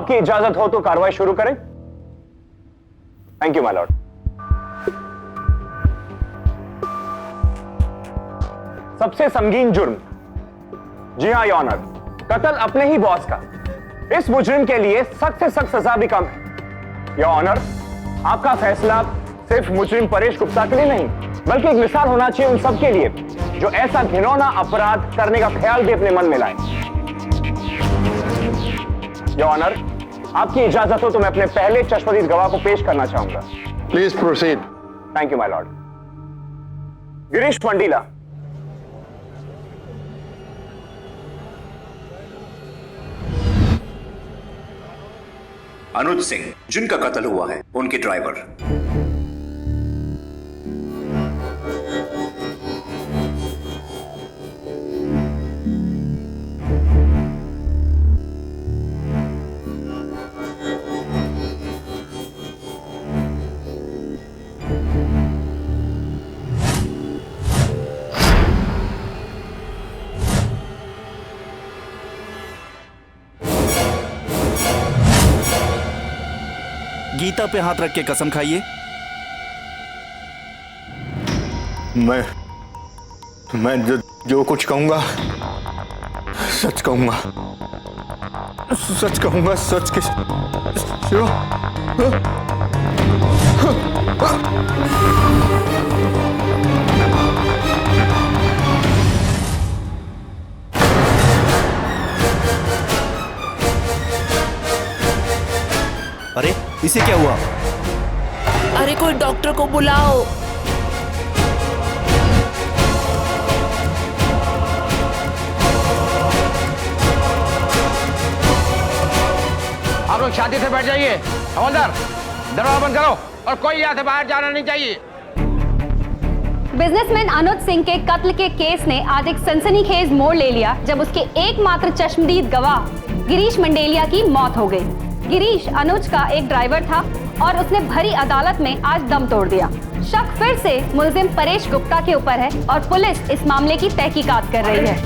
आपकी इजाजत हो तो कार्रवाई शुरू करें। Thank you my Lord. सबसे संगीन जुर्म, जी हां योर ऑनर, कत्ल अपने ही बॉस का। इस मुजरिम के लिए सख्त से सख्त सजा भी कम है। योर ऑनर, आपका फैसला सिर्फ मुजरिम परेश गुप्ता के लिए नहीं, बल्कि एक मिसाल होना चाहिए उन सबके लिए जो ऐसा घिनौना अपराध करने का ख्याल भी अपने मन में लाए। योर ऑनर, आपकी इजाजत हो तो मैं अपने पहले चश्मदीद गवाह को पेश करना चाहूंगा। Please proceed. Thank you my lord. Girish Mandila. Anuj Singh, जिनका कत्ल हुआ है, उनके ड्राइवर। गीता पे हाथ रख के कसम खाइए। मैं जो कुछ कहूंगा सच कहूंगा, सच कहूंगा, सच के सिवा। अरे इसे क्या हुआ? अरे कोई डॉक्टर को बुलाओ। आप लोग शांति से बैठ जाइए। हवलदार, दरवाजा बंद करो और कोई यहाँ से बाहर जाना नहीं चाहिए। बिजनेसमैन अनुज सिंह के कत्ल के केस ने आज एक सनसनीखेज मोड़ ले लिया जब उसके एकमात्र चश्मदीद गवाह गिरीश मंडेलिया की मौत हो गई। गिरीश अनुज का एक ड्राइवर था और उसने भरी अदालत में आज दम तोड़ दिया। शक फिर से मुलजिम परेश गुप्ता के ऊपर है और पुलिस इस मामले की तहकीकात कर रही है।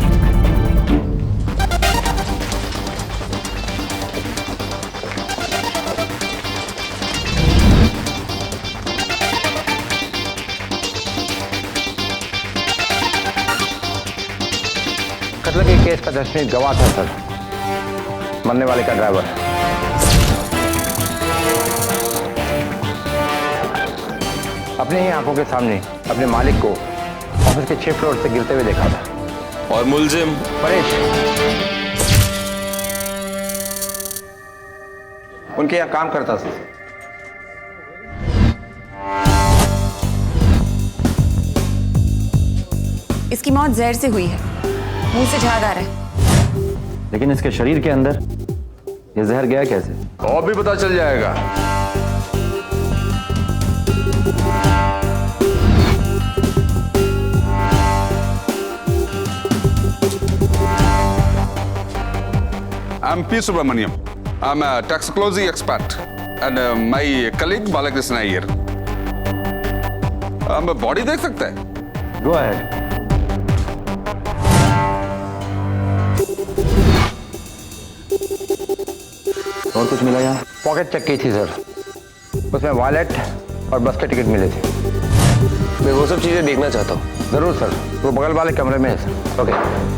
कत्ल के केस का चश्मदीद गवाह था सर, मरने वाले का ड्राइवर। अपने ही आंखों के सामने अपने मालिक को ऑफिस के 6 फ्लोर से गिरते हुए देखा था। और मुलजिम परेश उनके यहाँ काम करता था। इसकी मौत जहर से हुई है, मुंह से झाग आ रहा है। लेकिन इसके शरीर के अंदर ये जहर गया कैसे? और भी पता चल जाएगा। I'm P. Subramaniam. I'm a toxicology expert, and my colleague Balakrishna here. मैं बॉडी देख सकता है? Go ahead. और कुछ मिला यहाँ? पॉकेट चेक की थी सर, उसमें वॉलेट और बस के टिकट मिले थे। मैं वो सब चीजें देखना चाहता हूँ। जरूर सर, वो बगल वाले कमरे में है सर। ओके।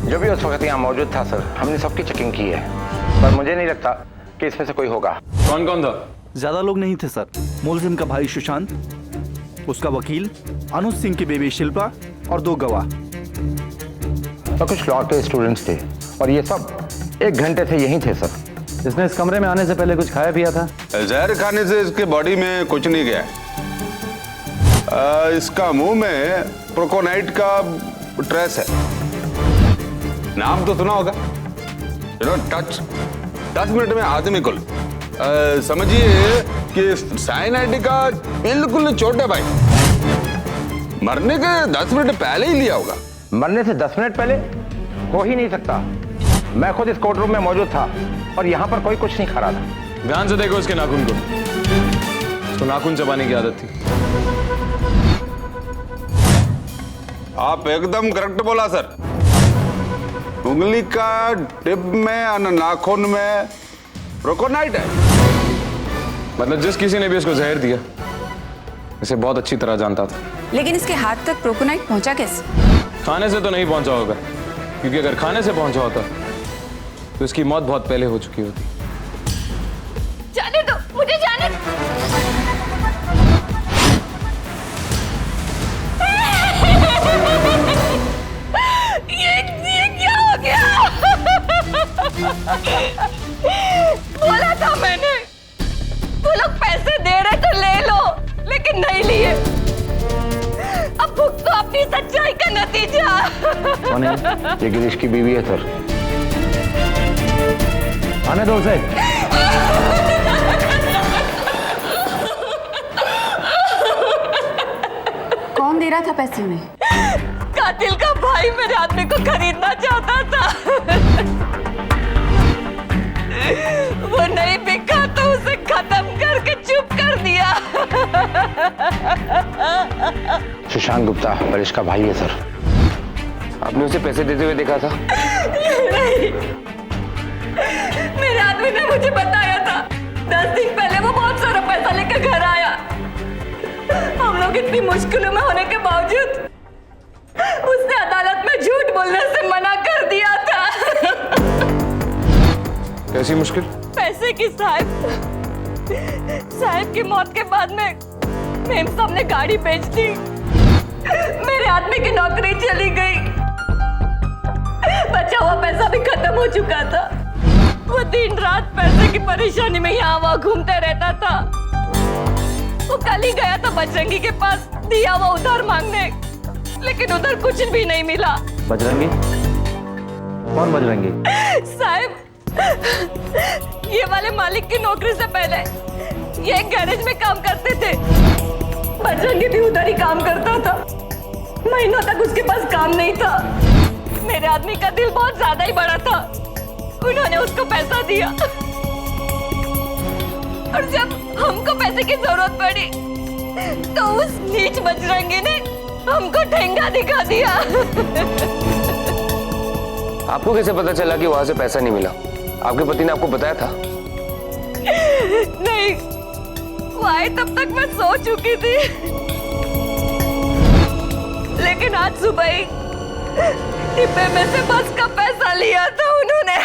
जो भी उस वक्त यहाँ मौजूद था सर, हमने सबकी चेकिंग की है, पर मुझे नहीं लगता कि इसमें से कोई होगा। कौन कौन था? ज्यादा लोग नहीं थे सर। मुलजिम का भाई सुशांत, उसका वकील, अनुज सिंह की बेबी शिल्पा और 2 गवाह। और कुछ लॉ के स्टूडेंट्स थे और ये सब 1 घंटे से यहीं थे सर। इसने इस कमरे में आने से पहले कुछ खाया पिया था? जहर खाने से इसके बॉडी में कुछ नहीं गया। इसका मुंह में प्रोकोनाइट का ट्रेस है। नाम तो सुना होगा, टच 10 मिनट में आदमी कुल। समझिए कि साइनाइड का बिल्कुल छोटे भाई मरने के 10 मिनट पहले ही लिया होगा। मरने से 10 मिनट पहले हो ही नहीं सकता। मैं खुद इस कोर्ट रूम में मौजूद था और यहाँ पर कोई कुछ नहीं खा रहा था। ध्यान से देखो इसके नाखून को, इसको नाखून चबाने की आदत थी। आप एकदम करेक्ट बोला सर। उंगली का टिप में और नाखून में प्रोकोनाइट है। मतलब जिस किसी ने भी इसको जहर दिया इसे बहुत अच्छी तरह जानता था। लेकिन इसके हाथ तक प्रोकोनाइट पहुंचा कैसे? खाने से तो नहीं पहुंचा होगा, क्योंकि अगर खाने से पहुंचा होता तो इसकी मौत बहुत पहले हो चुकी होती। जाने दो, मुझे जाने दो। ये क्या हो गया? बोला था मैंने, वो लोग पैसे दे रहे तो ले लो, लेकिन नहीं लिए। अब भुगतो अपनी सच्चाई का नतीजा। कौन है? ये गिरीश की बीवी है सर। आने दो उसे। कौन दे रहा था पैसे उन्हें? कातिल का भाई मेरे आदमी को खरीदना चाहता था। वो नहीं बिका तो उसे खत्म करके चुप कर दिया। सुशांत गुप्ता परेश का भाई है सर। आपने उसे पैसे देते हुए देखा था? नहीं, मेरे आदमी ने मुझे बताया था। 10 दिन पहले वो बहुत सारा पैसा लेकर घर आया। हम लोग इतनी मुश्किलों में होने के बावजूद उसने अदालत में झूठ बोलने से मना कर दिया था। कैसी मुश्किल? पैसे की साहब की मौत के बाद में मेम साहब ने गाड़ी बेच दी। मेरे आदमी की नौकरी चली गई। बचा हुआ पैसा भी खत्म हो चुका था। वो दिन रात पैसे की परेशानी में यहाँ वहाँ घूमते रहता था। वो कल ही गया था बजरंगी के पास दिया हुआ उधार मांगने, लेकिन उधर कुछ भी नहीं मिला। बजरंगी? कौन बजरंगी? साहब, ये वाले मालिक की नौकरी से पहले ये एक गैरेज में काम करते थे। बजरंगी भी उधर ही काम करता था। महीनों तक उसके पास काम नहीं था। मेरे आदमी का दिल बहुत ज्यादा ही बड़ा था। उन्होंने उसको पैसा दिया और जब हमको पैसे की जरूरत पड़ी तो उस नीच बजरंगी ने हमको ठेंगा दिखा दिया। आपको कैसे पता चला कि वहां से पैसा नहीं मिला? आपके पति ने आपको बताया था? नहीं, वो आए तब तक मैं सो चुकी थी। लेकिन आज सुबह ही डिब्बे में से बस का पैसा लिया था उन्होंने।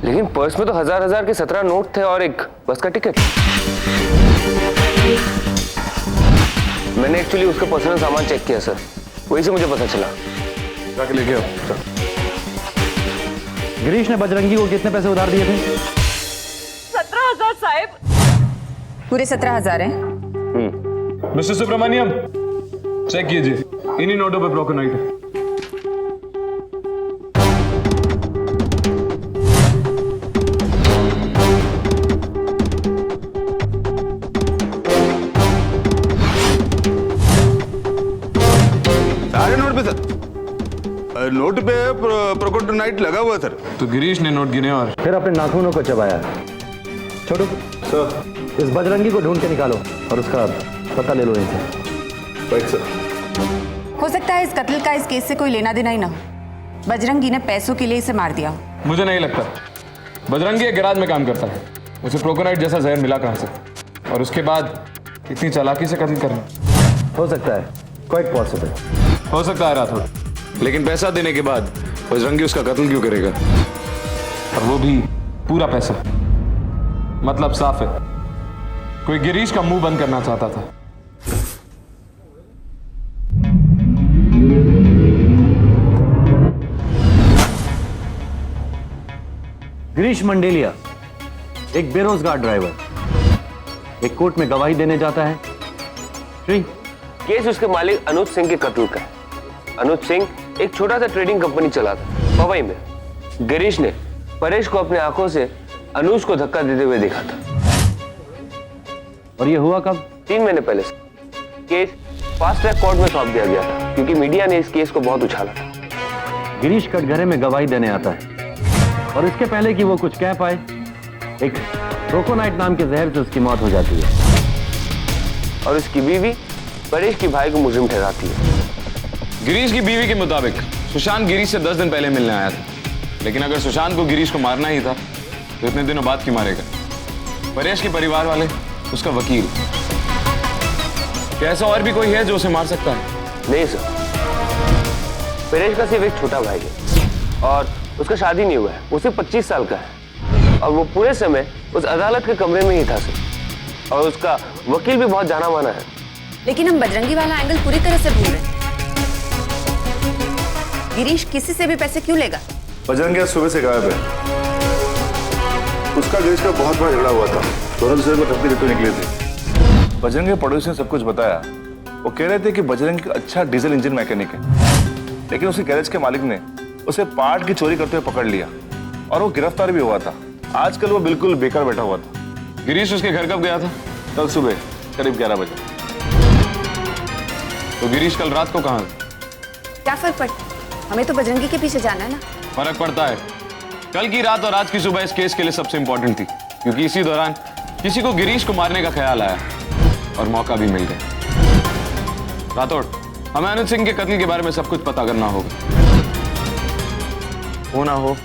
लेकिन पर्स में तो हजार के 17 नोट थे और एक बस का टिकट। मैंने एक्चुअली उसका पर्सनल सामान चेक किया सर, वही से मुझे पता चला। जाके लेके आओ। गिरीश ने बजरंगी को कितने पैसे उधार दिए थे? 17,000 साहब। पूरे 17,000 हैं। मिस्टर सुब्रमण्यम, चेक कीजिए, इन्हीं नोटों पे प्रोकोनाइट है। सारे नोट पे सर, नोट पे प्रोकोनाइट लगा हुआ सर। तो गिरीश ने नोट गिने और फिर अपने नाखूनों को चबाया। छोटू सर, इस बजरंगी को ढूंढ के निकालो और उसका पता ले लो इनसे। Right sir. हो सकता है इस कत्ल का इस केस से कोई लेना देना ही ना हो। बजरंगी ने पैसों के लिए इसे मार दिया। मुझे नहीं लगता। बजरंगी एक गैराज में काम करता है, उसे प्रोकोनाइट जैसा जहर मिला कहां से, और उसके बाद इतनी चालाकी से कत्ल करना। हो सकता है, क्वाइट पॉसिबल। हो सकता है राठौड़, लेकिन पैसा देने के बाद बजरंगी उसका कत्ल क्यों करेगा? और वो भी पूरा पैसा। मतलब साफ है, कोई गिरीश का मुंह बंद करना चाहता था। गिरीश मंडेलिया एक बेरोजगार ड्राइवर एक कोर्ट में गवाही देने जाता है। श्री, केस उसके मालिक अनुज सिंह के कत्ल का है। अनुज सिंह एक छोटा सा ट्रेडिंग कंपनी चलाता पवई में। गिरीश ने परेश को अपने आंखों से अनुज को धक्का देते हुए देखा था। और ये हुआ कब? 3 महीने पहले से। केस फास्ट ट्रैक कोर्ट में सौंप दिया गया था क्योंकि मीडिया ने इस केस को बहुत उछाला था। गिरीश कटघरे में गवाही देने आता है और इसके पहले कि वो कुछ कह पाए, एक प्रोकोनाइट नाम के जहर से उसकी मौत हो जाती है और उसकी बीवी परेश की भाई को मुजरिम ठहराती है। गिरीश की बीवी के मुताबिक सुशांत गिरीश से 10 दिन पहले मिलने आया था, लेकिन अगर सुशांत को गिरीश को मारना ही था तो इतने दिनों बाद क्यों मारेगा? परेश के परिवार वाले, उसका वकील, क्या ऐसा और भी कोई है जो उसे मार सकता है? नहीं सर, परेश का सिर्फ एक छोटा भाई है और उसका शादी नहीं हुआ है। वो सिर्फ 25 साल का है और वो पूरे समय उस अदालत के कमरे में ही था सर, और उसका वकील भी बहुत जाना माना है। लेकिन हम बजरंगी वाला एंगल पूरी तरह से भूल रहे हैं। गिरीश किसी से भी पैसे क्यों लेगा? बजरंगी आज सुबह से गायब है। उसका गिरीश का बहुत बड़ा झगड़ा हुआ था, दोनों दूसरे को धमकी देते निकले थे। बजरंगी के पड़ोसी ने सब कुछ बताया। वो कह रहे थे कि बजरंगी अच्छा डीजल इंजन मैकेनिक है, लेकिन उसके गैरेज के मालिक ने उसे पार्ट की चोरी करते हुए पकड़ लिया और वो गिरफ्तार भी हुआ था। आजकल वो बिल्कुल बेकार बैठा हुआ था। गिरीश उसके घर कब गया था? कल सुबह करीब 11 बजे। तो गिरीश कल रात को कहाँ था? क्या फर्क पड़ता है? हमें तो बजरंगी के पीछे जाना है ना। फर्क पड़ता है। कल की रात और आज की सुबह इस केस के लिए सबसे इंपॉर्टेंट थी, क्योंकि इसी दौरान किसी को गिरीश को मारने का ख्याल आया और मौका भी मिल गया। राठौड़, हमें अनुज सिंह के कत्ल के बारे में सब कुछ पता करना होगा। हो ना हो,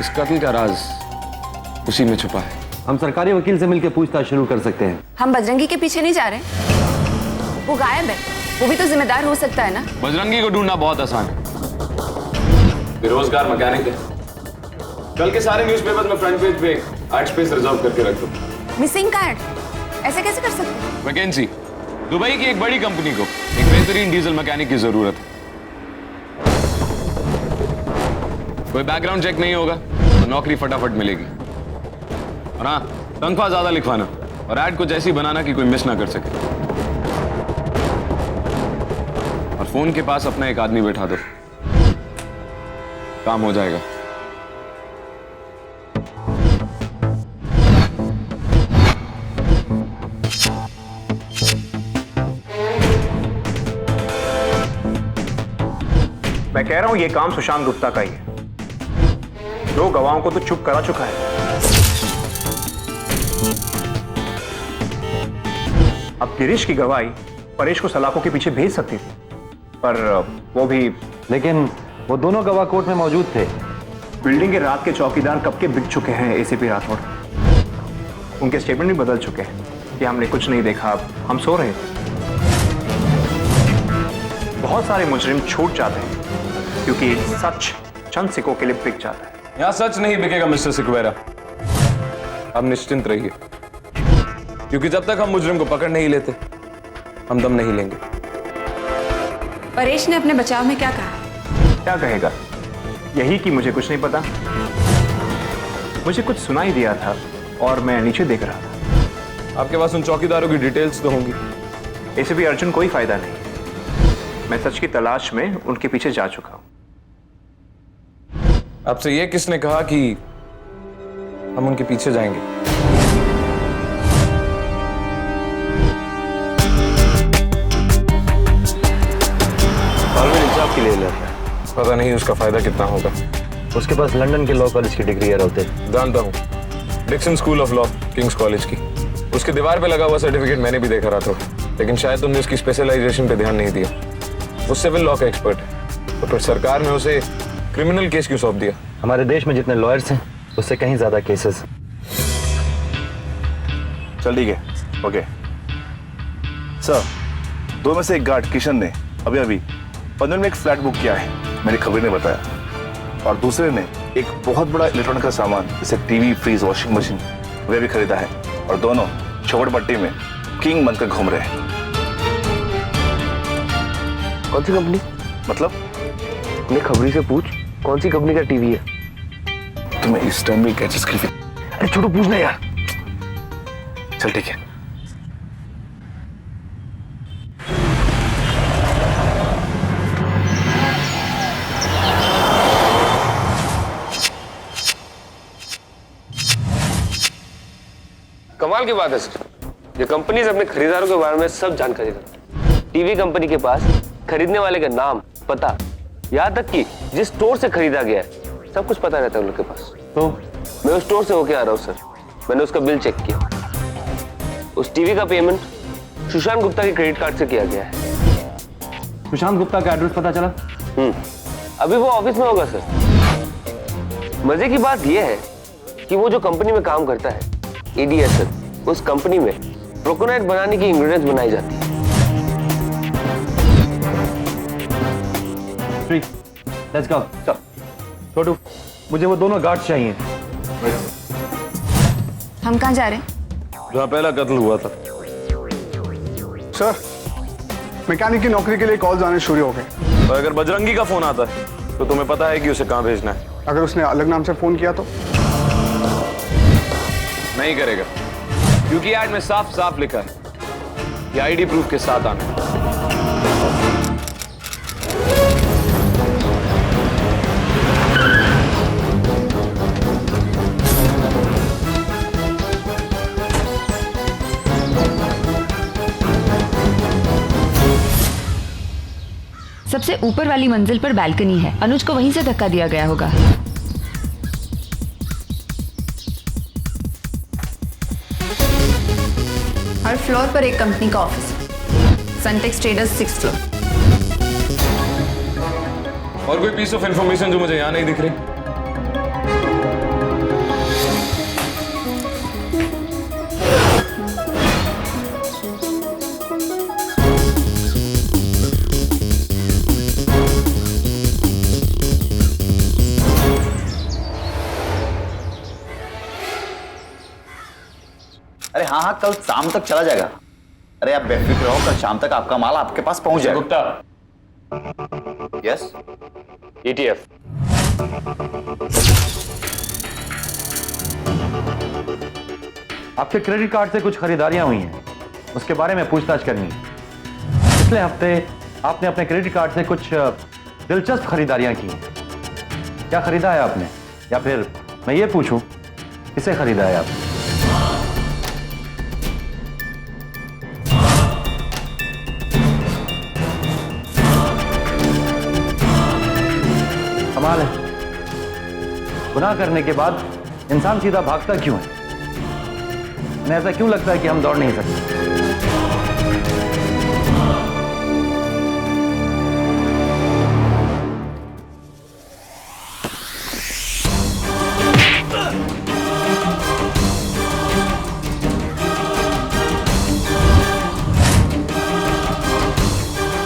इस कत्ल का राज उसी में छुपा है। हम सरकारी वकील से मिलकर पूछताछ शुरू कर सकते हैं। हम बजरंगी के पीछे नहीं जा रहे, वो गायब है, वो भी तो जिम्मेदार हो सकता है ना। बजरंगी को ढूंढना बहुत आसान है, बेरोजगार मैकेनिक है। कल के सारे न्यूज़पेपर में फ्रंट पेज पे एड स्पेस रिजर्व करके रख दो। मिसिंग का एड? ऐसे कैसे कर सकते हैं? वैकेंसी, दुबई की एक बड़ी कंपनी को एक बेहतरीन डीजल मैकेनिक की जरूरत है। कोई बैकग्राउंड चेक नहीं होगा तो नौकरी फटाफट मिलेगी। और हाँ, तनख्वाह ज्यादा लिखवाना और ऐड को जैसी बनाना कि कोई मिस ना कर सके। और फोन के पास अपना एक आदमी बैठा दो, काम हो जाएगा। मैं कह रहा हूं ये काम सुशांत गुप्ता का ही है। 2 गवाहों को तो चुप करा चुका है। अब गिरीश की गवाही परेश को सलाखों के पीछे भेज सकती थी, पर वो भी। लेकिन वो दोनों गवाह कोर्ट में मौजूद थे। बिल्डिंग के रात के चौकीदार कब के बिक चुके हैं एसीपी राठौड़। उनके स्टेटमेंट भी बदल चुके हैं कि हमने कुछ नहीं देखा, हम सो रहे थे। बहुत सारे मुजरिम छूट जाते हैं क्योंकि सच चंद सिक्कों के लिए बिक जाता है। यहां सच नहीं बिकेगा मिस्टर सिक्वेरा, अब निश्चिंत रहिए, क्योंकि जब तक हम मुजरिम को पकड़ नहीं लेते हम दम नहीं लेंगे। परेश ने अपने बचाव में क्या कहा? क्या कहेगा? यही कि मुझे कुछ नहीं पता। मुझे कुछ सुनाई दिया था और मैं नीचे देख रहा था। आपके पास उन चौकीदारों की डिटेल्स तो होंगी। एसीपी अर्जुन, कोई फायदा नहीं। मैं सच की तलाश में उनके पीछे जा चुका हूं। आपसे ये किसने कहा कि हम उनके पीछे जाएंगे? इंसाफ के लिए लड़ रहा है। पता नहीं उसका फायदा कितना होगा। उसके पास लंदन के लॉ कॉलेज की डिग्री है रहते। जानता हूँ, Dixon school of law, King's college की। उसके दीवार पे लगा हुआ सर्टिफिकेट मैंने भी देखा रहा था, लेकिन शायद तुमने उसकी स्पेशलाइजेशन पे ध्यान नहीं दिया। वो सिविल लॉ का एक्सपर्ट है, तो फिर सरकार ने उसे क्रिमिनल केस क्यों सौंप दिया? हमारे देश में जितने लॉयर्स हैं उससे कहीं ज्यादा केसेस। चल ठीक है, ओके सर। 2 में से एक गार्ड किशन ने अभी पंद्रह में एक फ्लैट बुक किया है, मेरी खबर ने बताया। और दूसरे ने एक बहुत बड़ा इलेक्ट्रॉनिक का सामान जैसे टीवी, फ्रीज, वॉशिंग मशीन वह भी खरीदा है। और दोनों झोपड़पट्टी में किंग बनकर घूम रहे हैं। कौन सी कंपनी? मतलब अपने खबरी से पूछ, कौन सी कंपनी का टीवी है? तुम्हें इस टाइम में कैचेस की? अरे छोटू, पूछना यार। चल ठीक है। कमाल की बात है सर, ये कंपनीज अपने खरीदारों के बारे में सब जानकारी रखती है। टीवी कंपनी के पास खरीदने वाले का नाम, पता, यहाँ तक कि जिस स्टोर से खरीदा गया है सब कुछ पता रहता है उन लोग के पास। तो मैं उस स्टोर से होके आ रहा हूँ सर, मैंने उसका बिल चेक किया। उस टीवी का पेमेंट सुशांत गुप्ता के क्रेडिट कार्ड से किया गया है। सुशांत गुप्ता का एड्रेस पता चला? अभी वो ऑफिस में होगा सर। मजे की बात यह है कि वो जो कंपनी में काम करता है ADSL, उस कंपनी में प्रोकोनाइट बनाने की इंग्रेडिएंट्स बनाई जाती है। Let's go. छोटू, मुझे वो दोनों गार्ड चाहिए। हम कहाँ जा रहे हैं? जहाँ पहला कत्ल हुआ था। सर, मैकेनिक की नौकरी के लिए कॉल्स आने शुरू हो गए। और अगर बजरंगी का फोन आता है तो तुम्हें पता है कि उसे कहाँ भेजना है। अगर उसने अलग नाम से फोन किया तो? नहीं करेगा, क्योंकि ऐड में साफ साफ लिखा है कि ID प्रूफ के साथ आना है। सबसे ऊपर वाली मंजिल पर बालकनी है। अनुज को वहीं से धक्का दिया गया होगा। हर फ्लोर पर एक कंपनी का ऑफिस है। सनटेक्स ट्रेडर्स 6th फ्लोर। और कोई पीस ऑफ इंफॉर्मेशन जो मुझे यहाँ नहीं दिख रही? अरे हाँ हाँ, कल शाम तक चला जाएगा। अरे आप बेफिक्र रहो, कल शाम तक आपका माल आपके पास पहुंच जाएगा। गुप्ता। यस। ETF। आपके क्रेडिट कार्ड से कुछ खरीदारियां हुई हैं, उसके बारे में पूछताछ करनी है। पिछले हफ्ते आपने अपने क्रेडिट कार्ड से कुछ दिलचस्प खरीदारियां की हैं। क्या खरीदा है आपने, या फिर मैं ये पूछूं किसे खरीदा है आपने? कमाल है, गुनाह करने के बाद इंसान सीधा भागता क्यों है? उन्हें ऐसा क्यों लगता है कि हम दौड़ नहीं सकते?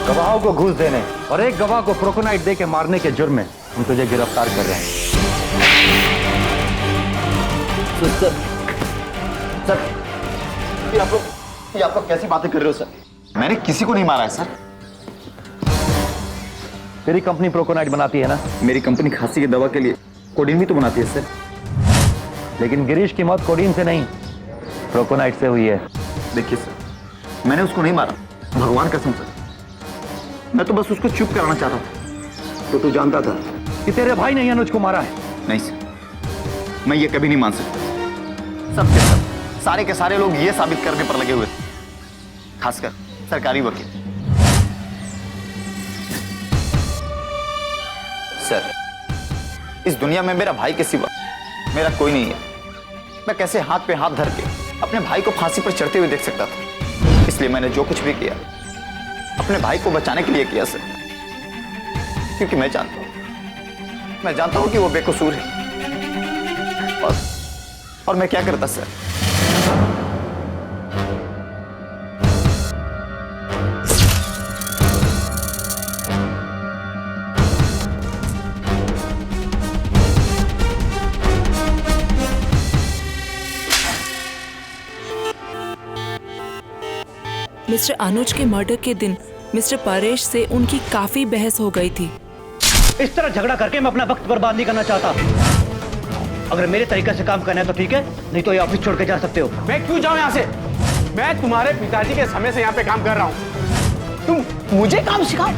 गवाहों को घूस देने और एक गवाह को प्रोकोनाइट दे के मारने के जुर्म में हम तुझे गिरफ्तार कर रहे हैं। सर, ये आप लोग कैसी बातें कर रहे हो सर? मैंने किसी को नहीं मारा है सर। तेरी कंपनी प्रोकोनाइट बनाती है ना? मेरी कंपनी खांसी की दवा के लिए कोडीन भी तो बनाती है सर। लेकिन गिरीश की मौत कोडीन से नहीं, प्रोकोनाइट से हुई है। देखिए सर, मैंने उसको नहीं मारा, भगवान कसम सर। मैं तो बस उसको चुप कराना चाहता था। तो तू जानता था कि तेरे भाई ने अनुज को मारा है? नहीं सर, मैं ये कभी नहीं मान सकता। सब के सब, सारे के सारे लोग ये साबित करने पर लगे हुए थे, खासकर सरकारी वकील। सर, इस दुनिया में मेरा भाई के सिवा मेरा कोई नहीं है। मैं कैसे हाथ पे हाथ धर के अपने भाई को फांसी पर चढ़ते हुए देख सकता था? इसलिए मैंने जो कुछ भी किया अपने भाई को बचाने के लिए किया सर। क्योंकि मैं जानता हूं कि वो बेकसूर है। और मैं क्या करता सर? मिस्टर अनुज के मर्डर के दिन मिस्टर परेश से उनकी काफी बहस हो गई थी। इस तरह झगड़ा करके मैं अपना वक्त बर्बाद नहीं करना चाहता। अगर मेरे तरीके से काम करना है तो ठीक है, नहीं तो ये ऑफिस छोड़ के जा सकते हो। मैं क्यों जाऊं यहाँ से? मैं तुम्हारे पिताजी के समय से यहाँ पे काम कर रहा हूँ। तुम मुझे काम सिखाओ?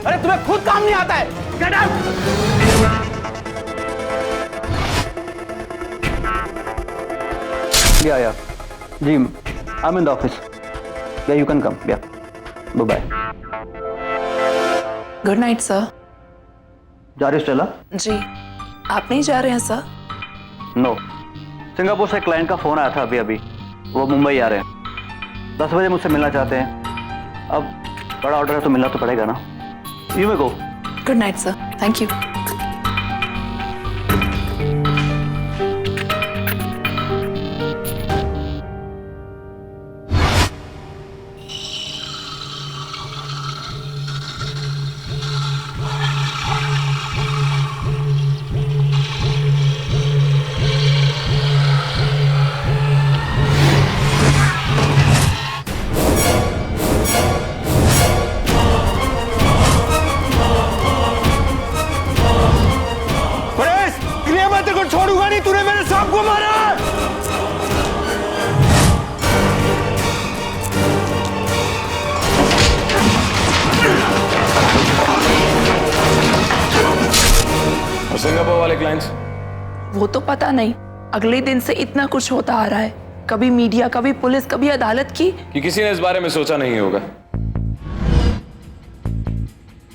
अरे तुम्हें खुद काम नहीं आता है। Get out! Yeah ji, I am in the office. Yeah you can come. Yeah bye bye. Good night sir. जा रहे हो स्टेला? जी, आप नहीं जा रहे हैं सर? नो, सिंगापुर से क्लाइंट का फोन आया था अभी। वो मुंबई आ रहे हैं। 10 बजे मुझसे मिलना चाहते हैं। अब बड़ा ऑर्डर है तो मिलना तो पड़ेगा ना। You may go. Good night sir. Thank you. छोड़ूंगा नहीं, तूने मेरे सांप को मारा। और सिंगापुर वाले क्लाइंट्स? वो तो पता नहीं, अगले दिन से इतना कुछ होता आ रहा है, कभी मीडिया, कभी पुलिस, कभी अदालत की कि किसी ने इस बारे में सोचा नहीं होगा।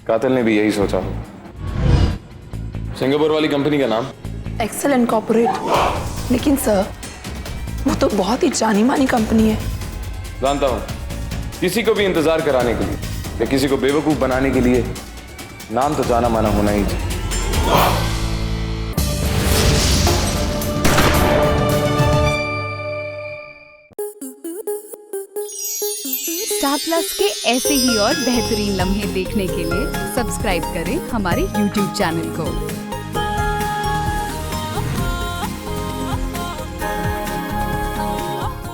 कातिल ने भी यही सोचा होगा। सिंगापुर वाली कंपनी का नाम? Excel incorporate. लेकिन सर, वो तो बहुत ही जानी मानी कंपनी है। जानता हूं, किसी को भी इंतजार कराने के लिए या किसी को बेवकूफ बनाने के लिए नाम तो जाना माना होना ही चाहिए। स्टार प्लस के ऐसे ही और बेहतरीन लम्हे देखने के लिए सब्सक्राइब करें हमारे YouTube चैनल को।